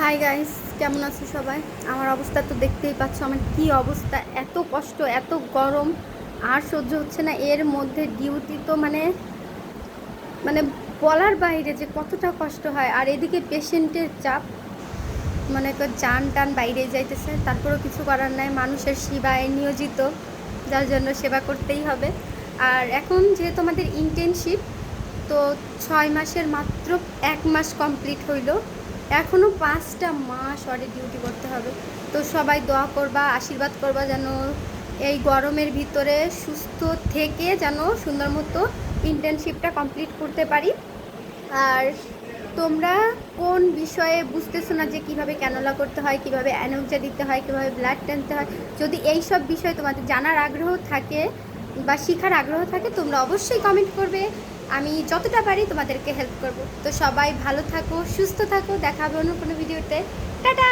Hi guys, কেমন আছো সবাই? আমার অবস্থা তো দেখতেই পাচ্ছ, আমার কি অবস্থা। এত কষ্ট, এত গরম, আর সহ্য হচ্ছে না। এর মধ্যে ডিউটি তো মানে মানে বলার বাইরে যে কতটা কষ্ট হয়। আর এদিকে পেশেন্টের চাপ, মনে কর জান টান বাইরে যাইতেছে, তারপরেও কিছু করার নাই। মানুষের সেবায় নিয়োজিত, যার জন্য সেবা করতেই হবে। আর এখন যেহেতু আমাদের ইন্টার্নশিপ, তো 6 মাসের মাত্র 1 মাস কমপ্লিট হইল, এখনও 5টা মাস ওরে ডিউটি করতে হবে। তো সবাই দোয়া করবা, আশীর্বাদ করবা যেন এই গরমের ভিতরে সুস্থ থেকে যেন সুন্দর মতো ইন্টার্নশিপটা কমপ্লিট করতে পারি। আর তোমরা কোন বিষয়ে বুঝতেছো না যে কিভাবে ক্যানোলা করতে হয়, কিভাবে অ্যানোক্সিয়া দিতে হয়, কিভাবে ব্লাড টানতে হয়, যদি এই সব বিষয়ে তোমাদের জানার আগ্রহ থাকে বা শেখার আগ্রহ থাকে, তোমরা অবশ্যই কমেন্ট করবে। আমি যতটা পারি তোমাদেরকে হেল্প করব। তো সবাই ভালো থাকো, সুস্থ থাকো, দেখা হবে অন্য কোনো ভিডিওতে। টাটা।